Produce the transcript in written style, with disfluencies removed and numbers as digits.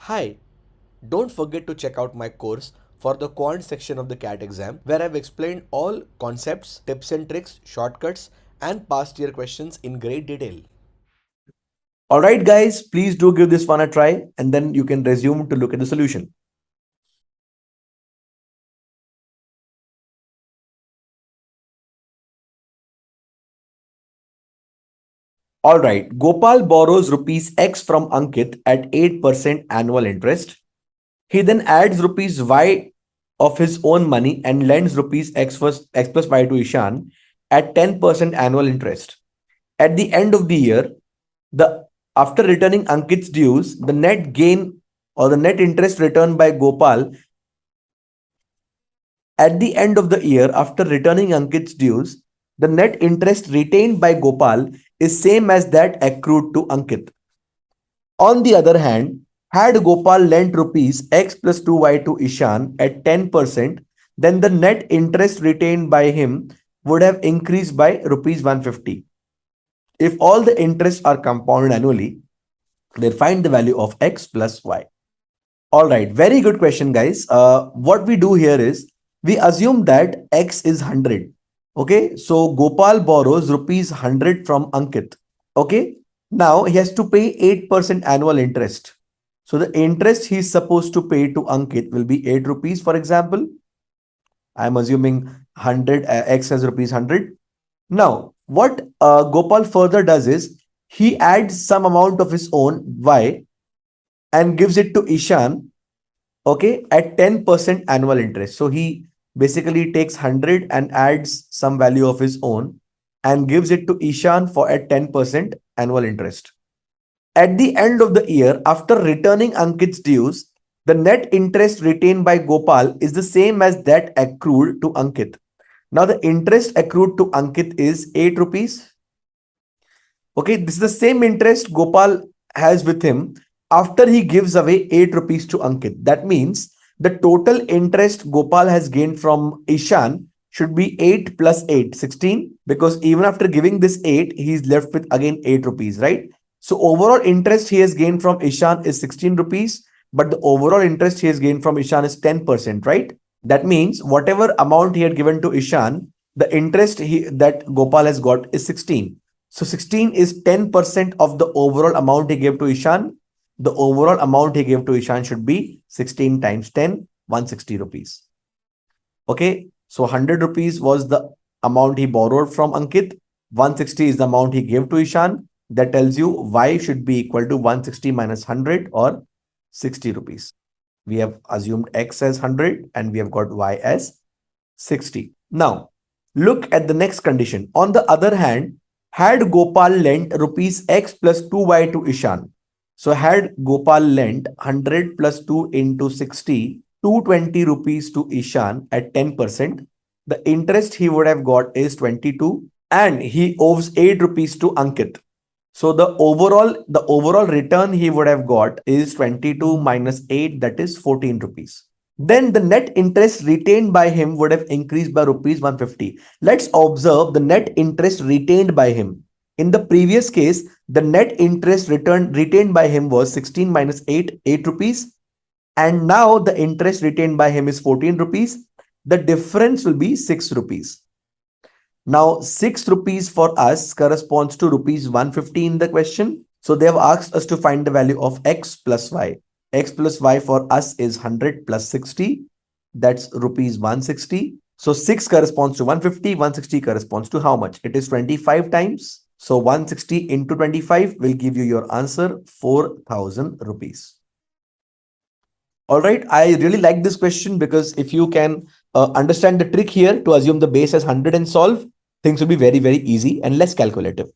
Hi, don't forget to check out my course for the Quant section of the CAT exam where I've explained all concepts, tips and tricks, shortcuts, and past year questions in great detail. All right, guys, please do give this one a try and then you can resume to look at the solution. All right, Gopal borrows rupees X from Ankit at 8% annual interest. He then adds rupees Y of his own money and lends rupees X plus Y to Ishan at 10% annual interest. At the end of the year, the after returning Ankit's dues, the net gain or the net interest returned by Gopal at the end of the year, after returning Ankit's dues, the net interest retained by Gopal is same as that accrued to Ankit. On the other hand, had Gopal lent rupees X plus 2Y to Ishan at 10%, then the net interest retained by him would have increased by rupees 150. If all the interests are compounded annually, then find the value of X plus Y. All right, very good question, guys. What we do here is we assume that X is 100. Okay, so Gopal borrows rupees 100 from Ankit. Okay, now he has to pay 8% annual interest. So the interest he's supposed to pay to Ankit will be 8 rupees, for example. I'm assuming 100, X as rupees 100. Now, what Gopal further does is he adds some amount of his own Y and gives it to Ishan, okay, at 10% annual interest. So he basically takes 100 and adds some value of his own and gives it to Ishan for at 10% annual interest. At the end of the year, after returning Ankit's dues, the net interest retained by Gopal is the same as that accrued to Ankit. Now the interest accrued to Ankit is 8 rupees. Okay, this is the same interest Gopal has with him after he gives away 8 rupees to Ankit. That means the total interest Gopal has gained from Ishan should be 8 plus 8, 16, because even after giving this 8, he's left with again 8 rupees, right? So overall interest he has gained from Ishan is 16 rupees, but the overall interest he has gained from Ishan is 10%, right? That means whatever amount he had given to Ishan, the interest that Gopal has got is 16. So 16 is 10% of the overall amount he gave to Ishan. The overall amount he gave to Ishan should be 16 times 10, 160 rupees. Okay, so 100 rupees was the amount he borrowed from Ankit. 160 is the amount he gave to Ishan. That tells you Y should be equal to 160 minus 100 or 60 rupees. We have assumed X as 100 and we have got Y as 60. Now, look at the next condition. On the other hand, had Gopal lent rupees X plus 2Y to Ishan. So had Gopal lent 100 plus 2 into 60, 220 rupees to Ishan at 10%. The interest he would have got is 22 and he owes 8 rupees to Ankit. So the overall return he would have got is 22 minus 8, that is 14 rupees. Then the net interest retained by him would have increased by rupees 150. Let's observe the net interest retained by him. In the previous case, the net interest retained by him was 16 minus 8, 8 rupees. And now the interest retained by him is 14 rupees. The difference will be 6 rupees. Now 6 rupees for us corresponds to rupees 150 in the question. So they have asked us to find the value of X plus Y. X plus Y for us is 100 plus 60. That's rupees 160. So 6 corresponds to 150. 160 corresponds to how much? It is 25 times. So 160 into 25 will give you your answer, 4,000 rupees. All right. I really like this question because if you can understand the trick here to assume the base as 100 and solve, things will be very, very easy and less calculative.